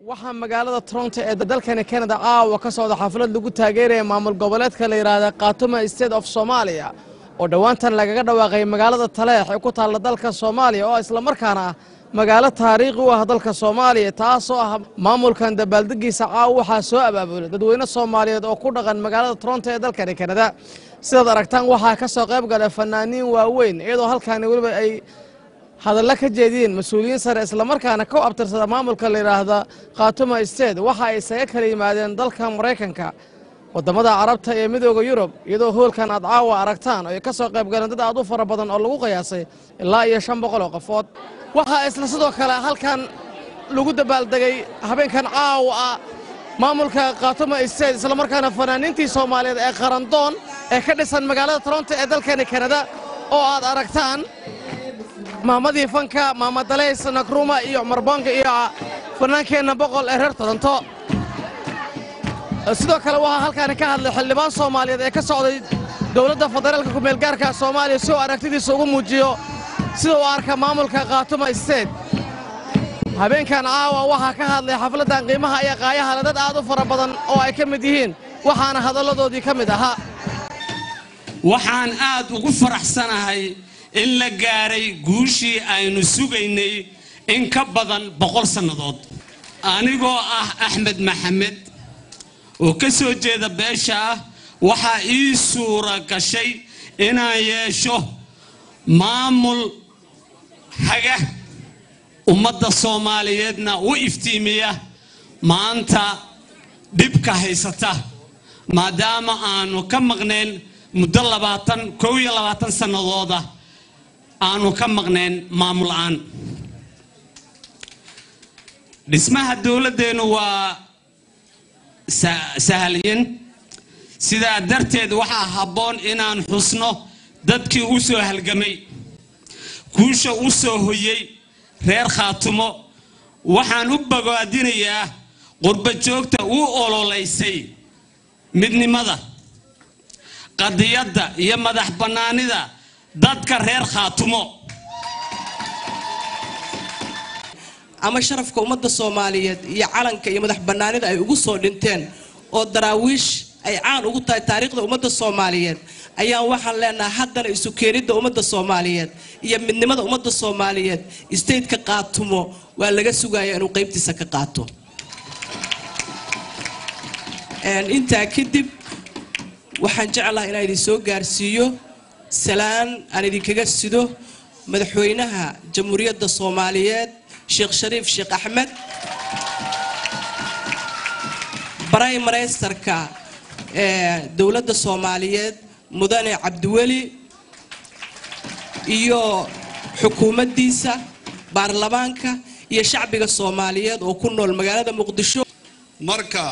waxaa magaalada Toronto ee dalkani Canada caawa ka socda xaflad lagu taageerayo maamul goboleedka la yiraahdo Khatuma State of Somalia oo dhawaantan lagaga dhawaaqay magaalada Taleex ee ku taal dalka Soomaaliya oo isla markaana magaalo taariikhi u ah dalka Soomaaliya taasoo ah maamulkan dabaaldegiisa caawa waxa soo abaabulay dadweyne Soomaaliyeed oo ku dhaqan magaalada Toronto ee dalkani Canada sidaad aragtaan waxa ka soo qayb galay fanaaniin waaweyn iyadoo halkaan waliba ay hadalla ka jeediyeen mas'uuliyiin sare isla markaana ka abtirsada maamulka la yiraahdo Khatuma State waxa ay isaga kala yimaadeen dalka Mareykanka wadamada Carabta ee midowga Yurub iyadoo hoolkan aad caawa aragtaan oo ka soo qayb galeen dad aad u fara badan oo lagu qiyaasay ilaa iyo 500 qofood waxa isla sidoo kale halkan lagu dabaaldegay habeenkan caawa maamulka Khatuma State isla markaana fanaaniintii Soomaaliyeed ee qarandoon ee ka dhisan magaalada Toronto ee dalkani Canada oo aad aragtaan maamadi fanka maamad Daleys Nakruma iyo Umar Bonga iyo fanaankeenna boqol ee reer Toronto sidoo kale waxa halkaan ka hadlay xildhibaan Soomaaliyeed ee ka socday dawladda federaalka ku meel gaarka Soomaaliya soo aragtidiisa ugu muujiyo sida uu arka maamulka Khatuma State habeenkan caawa waxa ka hadlay xafladan qiimaha iyo qaayaha dad aad u fara badan oo ay ka mid yihiin waxaana hadaladoodii ka mid ahaa waxaan aad ugu faraxsanahay in la gaaray guushii aynu sugaynay in ka badan 100 sanadood anigoo ah Axmed Maxamed oo ka soo jeeda beesha waxa ii suura gashay inaan yeesho maamul haga ummadda Soomaaliyeedna u iftiimiya maanta dibka haysata maadaama aanu ka maqneen muddo 22 sanadooda aanu ka maqneen maamul aan dhismaha dawladeenu waa sahaliyin sidaa darteed waxa habboon inaan xusno dadkii u soo halgamay kuusha u soo hoyay reer Khaatumo waxaan u bogaadinayaa qurba joogta u ololeysay midnimada qadiyadda iyo madax banaanida dadka reer Khaatumo ama sharafka ummadda Soomaaliyeed iyo calanka iyo madax banaanida ay ugu soo dhinteen oo daraawiish ay caan ugu tahay taariikhda ummadda Soomaaliyeed ayaan waxaan leenahay haddana isu keenida ummadda Soomaaliyeed iyo midnimada ummadda Soomaaliyeed state-ka Khaatumo waa laga sugayaa inuu qaybtiisa ka qaato inta kadib waxaan jeclahay inaan idin soo gaarsiiyo salaan aan idinkaga sido madaxweynaha jamhuuriyadda Soomaaliyeed Sheekh Shariif Sheekh Axmed Prime Ministerka dawladda Soomaaliyeed Mudane Cabdiweli iyo xukuumaddiisa baarlamaanka iyo shacbiga Soomaaliyeed oo ku nool magaalada Muqdisho marka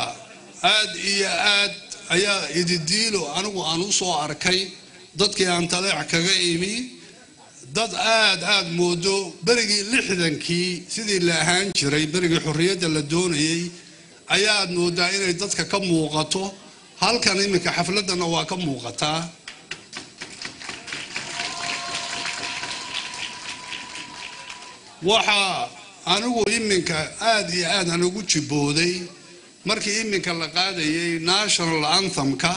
aad iyo aad ayaa ididiilo anigu aan u soo arkay dadkii aan Taleex kaga imi dad aad moodo berigii 60kii sidii la ahaan jiray berigii xorriyadda la doonayay ayaa moodaa inay dadka ka muuqato halkan imika xafladana waa ka muuqataa waxa anigu iminka aad iyo aad aan ugu jibooday markii iminka la qaadayay national anthem-ka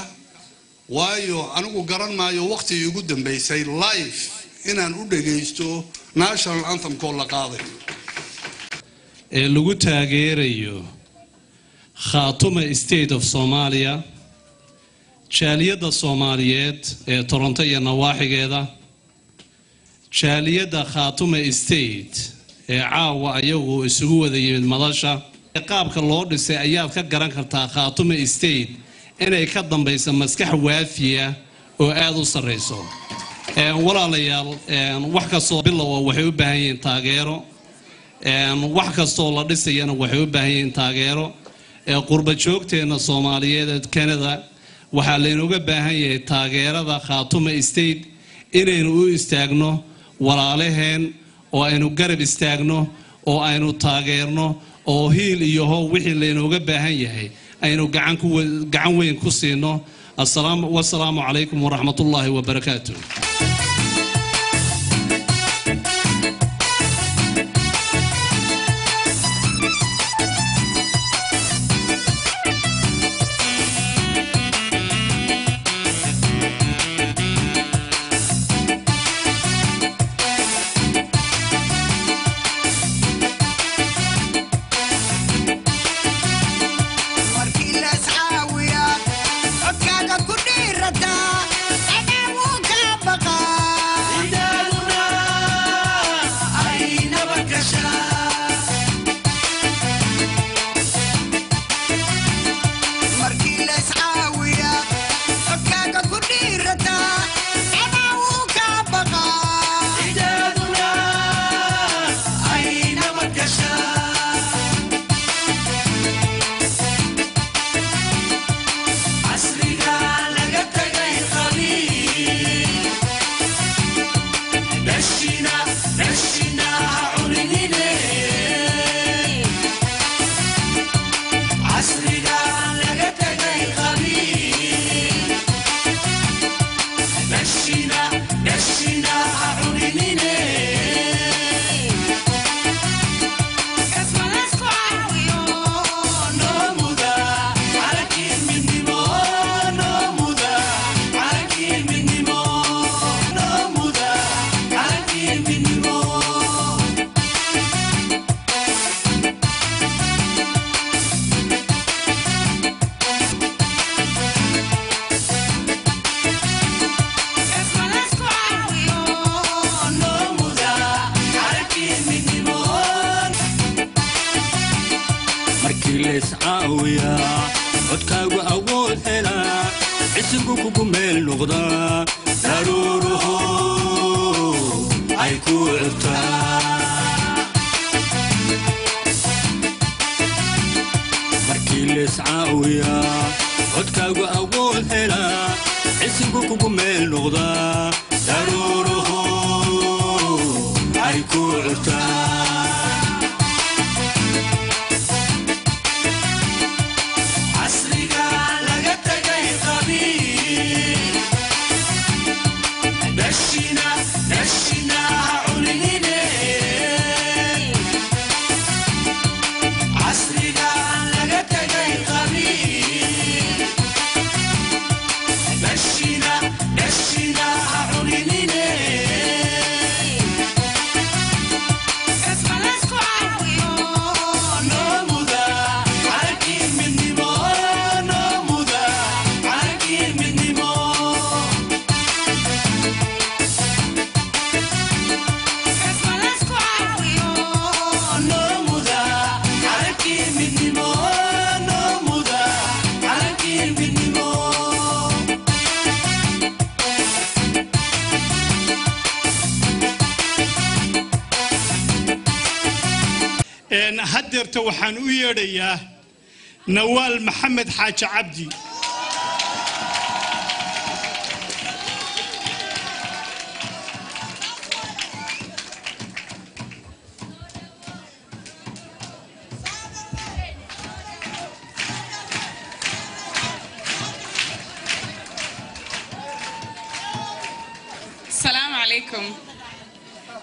waayo anigu garan maayo waqtigii ugu dambeysay live inaan u dhageysto national anthem-ko la qaaday ee lagu taageerayo Khatuma State of Somalia jaaliyadda Soomaaliyeed ee Toronto iyo nawaaxigeeda jaaliyadda Khatuma State ee caawa ayagu isugu wada yimid madasha qaabka loo dhisay ayaad ka garan kartaa Khatuma State inay ka dambayso maskax waafiya oo aad u sareyso walaalayaal wax kastoo bilow waxay u baahan yihiin taageero wax kastoo la dhisayana waxay u baahan yihiin taageero qurba joogteena Soomaaliyeed ee Canada waxa leenuga baahan yahay taageerada Khatuma State inaynu u istaagno walaalaheen oo aynu garab istaagno oo aynu taageerno oo hiil iyo hoow wixii leenuga baahan yahay aynu gacan weyn ku siino assalaamu alaykum wa rahmatullahi wa barakatuh markiileys caawiya codkaagu awood helaa cisigu kugu meel noqdaa daruuruhu ay ku cubtaa markiileys caawiya codkaagu awood helaa cisigu kugu meel noqdaa daruuruhu ay ku cubtaa هدرت وحان ويريا نوال محمد حاج عبدي السلام عليكم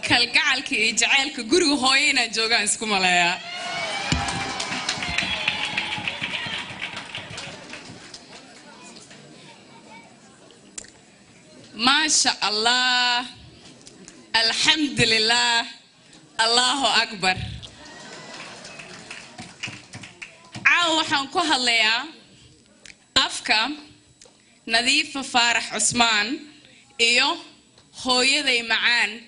كالقعلك جعلك قرو هوينا جوغان سكوماليا ما شاء الله الحمد لله الله أكبر عاو حنكو هالليا أفكا نظيفة فارح عثمان إيو هوية ذي معان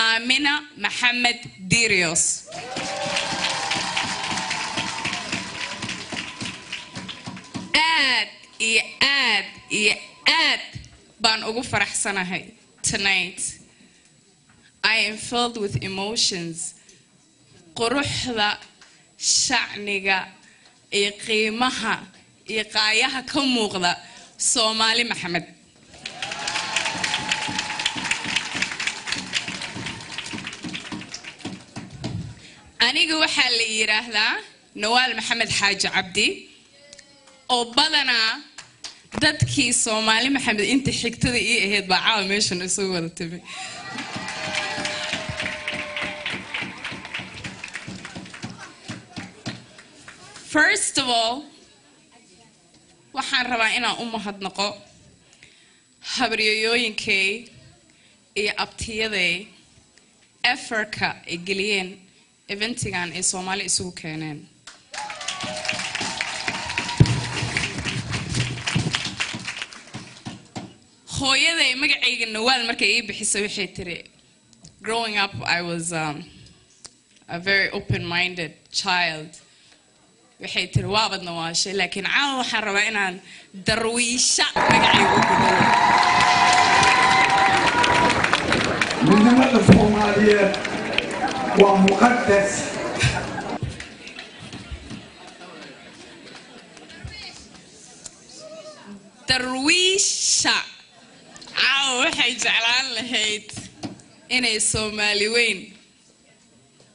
آمنة محمد ديريوس آد بان أقو فرح سنة هاي tonight I am filled with emotions قروح ذا شعنيغا قيمها قايها كموغ صومالي محمد أنيقو وحالي يراهدا نوال محمد حاج عبدي أو بدنا دادكي صومالي محمد انت حكتدي ايه اهيد باعاو ميشن اسوه ودا تبي First of all waxaan rabaa inaan u mahadnaqo habriyooyinkay iyo abtiyaday effortka ay geliyeen eventigan ee Soomaali isugu keeneen hooyaday magacayga Nawaal markay ii bixisay waxay tiri growing up I was a very open-minded child waxay tiri waabadna waashay laakiin caawa waxaan rabaa inaan darwiisha magacayga u bedelo midnimada Soomaaliyeed waa muqaddas darwiisha caawa waxay jeclaan lahayd inay Soomaali weyn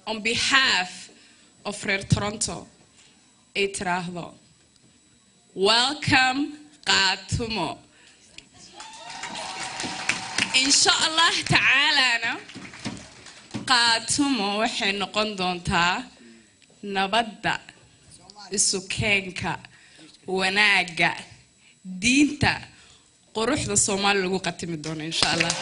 on behalf of reer Toronto ay tiraahdo welcome Qaatumo insha Allah ta'ala Qaatumo waxay noqon doontaa nabadda isu keenka wanaaga diinta quruxda Soomaali lagu qatimi doono insha Allah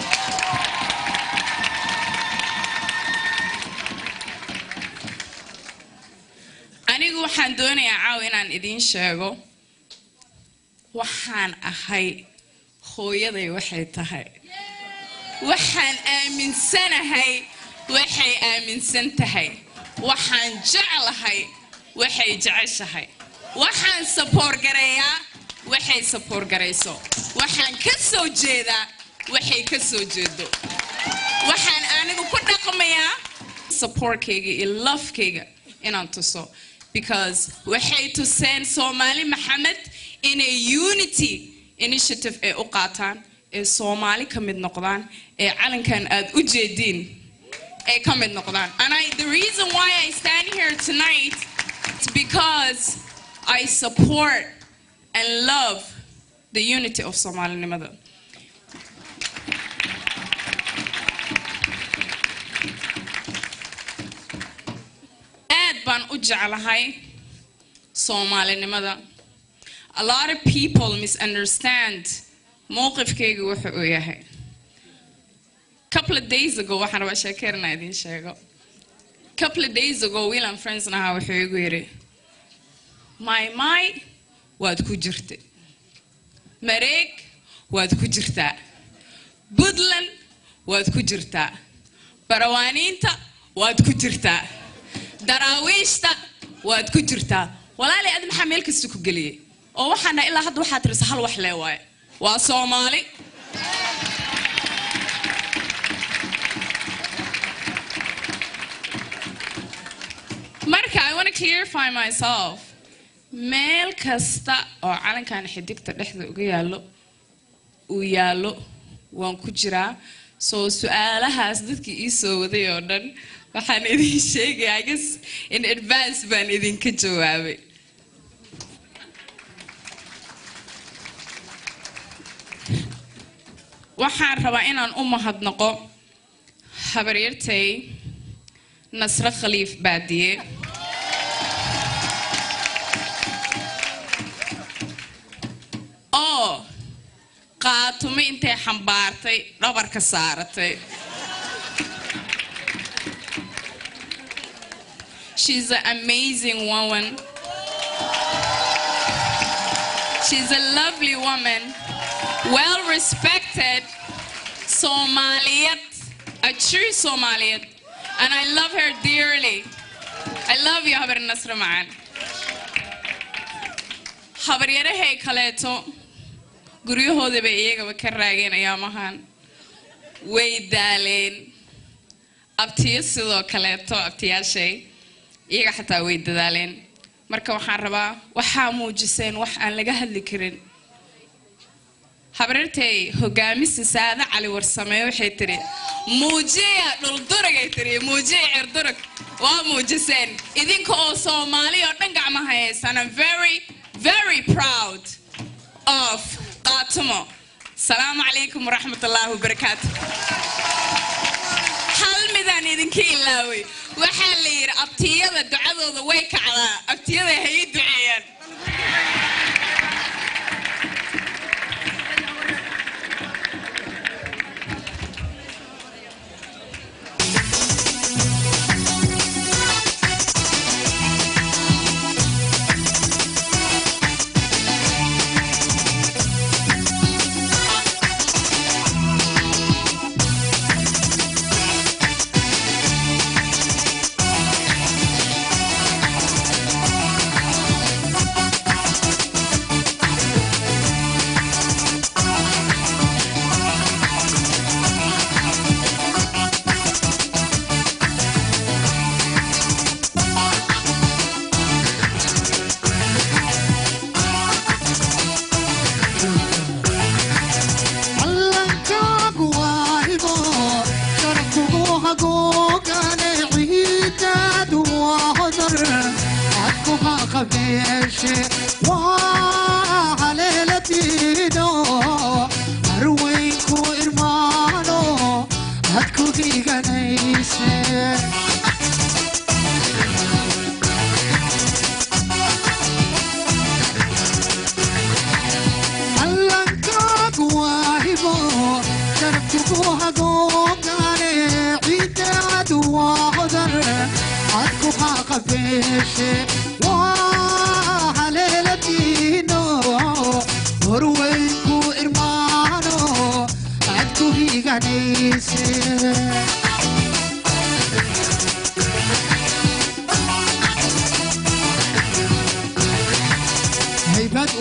anigu waxaan doonayaa caaw inaan idin sheego waxaan ahay hooyaday waxay tahay waxaan aaminsanahay waxay aaminsan tahay waxaan jeclahay waxay jeceshahay waxaan support gareeyaa waxay support gareyso waxaan ka soo jeedaa waxay ka soo jeedo waxaan anigu ku dhaqmayaa supportkayga iyo love-kayga inaan tuso because waxay tuseen Soomaali Maxamed in a unity initiative ee u qaataan ee Soomaali ka mid noqdaan ee calankan aad u jeedin ee ka mid noqdaan and the reason why I stand here tonight is because I support and love the unity of Somalinimada. Aad baan u jeclahay Somalinimada. A lot of people misunderstand mowqifkayga wuxuu u yahay. Couple of days ago waxaan rabaa sheekeerna idin sheego. Couple of days ago Will and friends naha wuxuu igu yiri my waad ku jirtay mareeg waad ku jirtaa Puntland waad ku jirtaa barawaaniinta waad ku jirtaa daraawiishta waad ku jirtaa walaali aad maxaa meel kasta ku galiyay oo waxaana ilaa hadda waxaad tirsa hal wax leeyahay waa Soomaali marka I want to clarify myself meel kasta oo calankan xidigta dhexda uga yaalo waan ku jiraa soo su'aalahaas dadkii ii soo waday oo dhan waxaan idin sheegay I guess in advance baan idinka jawaabay waxaan rabaa inaan u mahadnaqo habaryartay Nasra Khaliif Baadiye qaatumo intay xambaartay dhabarka saaratay She's an amazing woman. She's a lovely woman, well respected Somaliyat, a true Somaliyat, and I love her dearly. I love you, Habar Nasra Ma'an. Habar yarahay kaleeto guryahooda bay iyaga ka raageen ayaamahan way daaleen abtiyo sidoo kaleeto abtiyaashay iyaga xataa way dadaaleen marka waxaan rabaa waxaa muujiseen wax aan laga hadli karin habartay hogaamisa Saada Cali Warsame waxay tiri muujiya dhulduragay tiri muujiya cirdurag waa muujiseen idinka oo Soomaali oo dhan gacmaha haysan I'm very proud of qaatumo salaamu calaykum waraxmatullaahi wabarakaatuh hal midaan idinka ilaaway waxaa la yiri abtiyada ducadooda way kacdaa abtiyada hay duceeyaan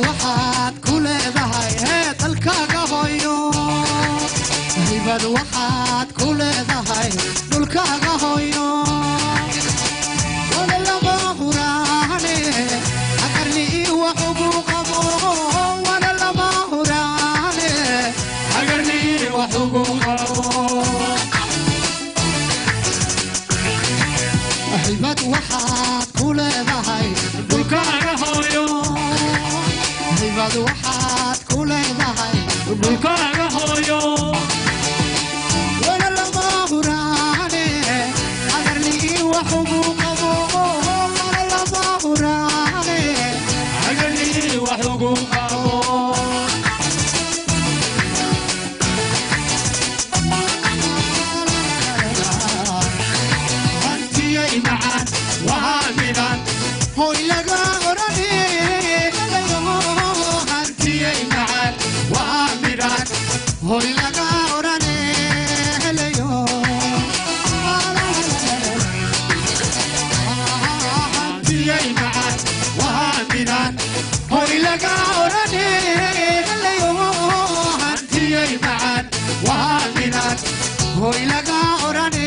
waxaad ku leedahay dalkaaga hooyo haybad waxaad ku leedahay dhulkaaga hooyo wala lama huraane agarni wax ugu qabo wala lama huraane agarni wax ugu qabo haybad waxaad ku leedahay dhulkaaga hooyo haybad waxaad ku leedahay dhulkaaga hooyo wala lama huraane agarni wax ugu qabo wala lama huraane agarni wax ugu qabo معان وهامنا هوي لقى أوراني هانتي معان وهامنا هوي لقى أوراني هانتي معان وهامنا هوي لقى أوراني هانتي معان وهامنا هوي لقى أوراني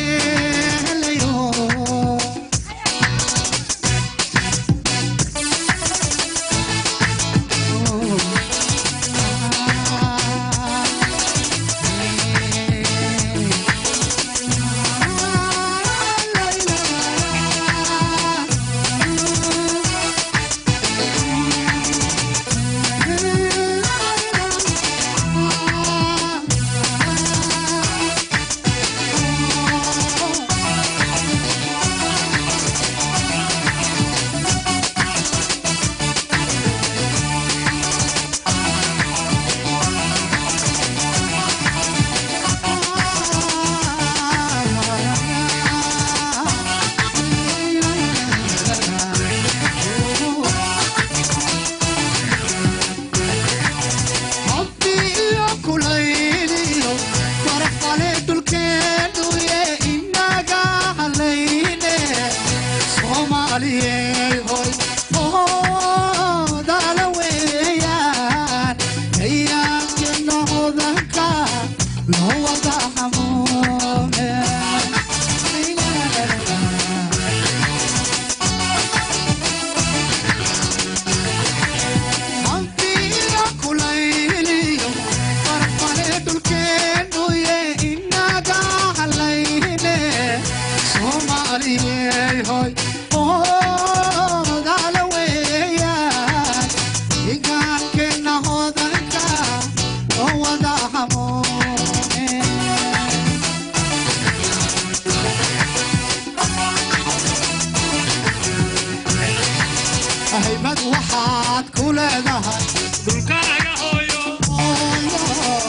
haybad waxaad ku leedahay dhulkaaga hooyo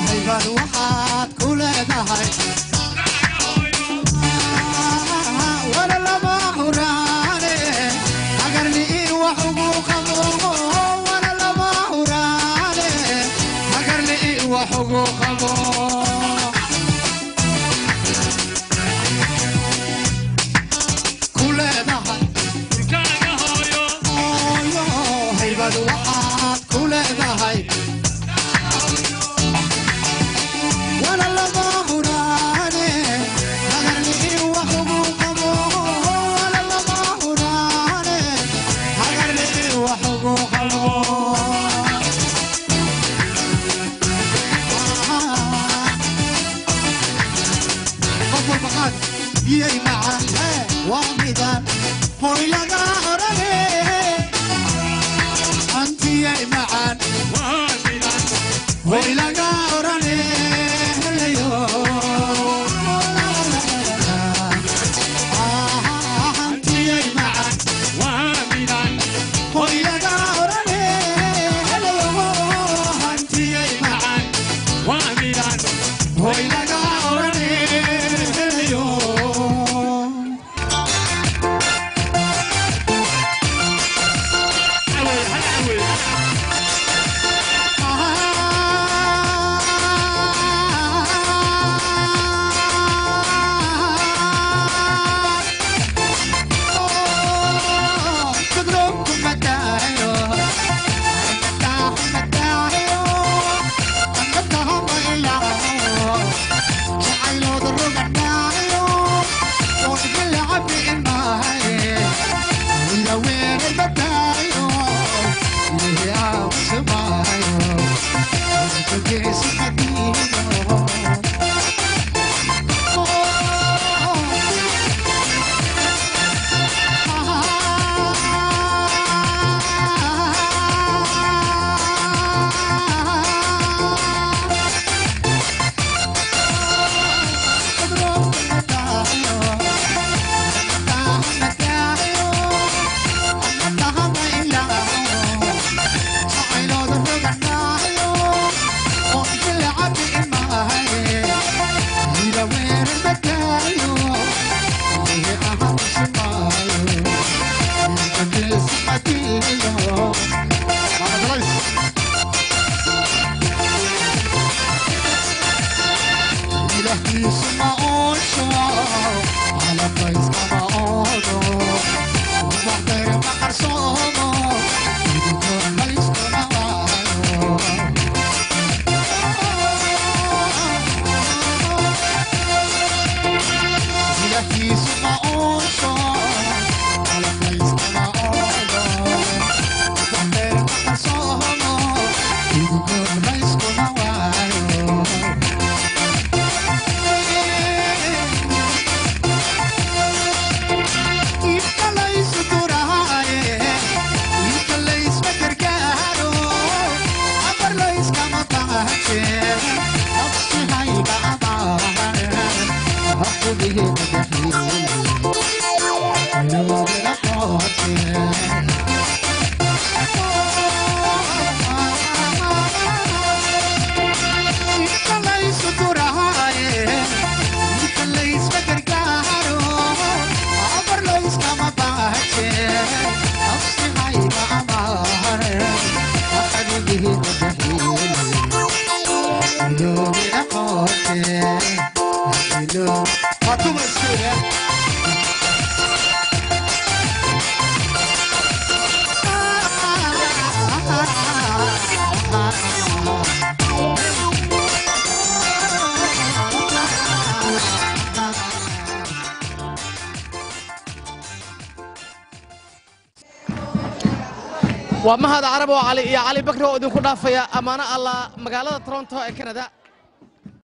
haybad waxaad ku leedahay dhulkaaga hooyo wala lama huraane agarni wax ugu qabo wala lama huraane agarni wax ugu qabo ku leedahay dhulkaaga hooyo haybad waxaad ku leedahay wala lama huraane agarni wax ugu qabo wala lama huraane agarni wax ugu qabo قبل بقات يي معان وامدان هوي لقى أوراني أنتي يي معان وامدان نفسي هيبقى أمان أحبه مدحيني قلوب لحظة ومهد عرب وعلي بكر ودين كنا في أمانة الله مقالة تورنتو كندا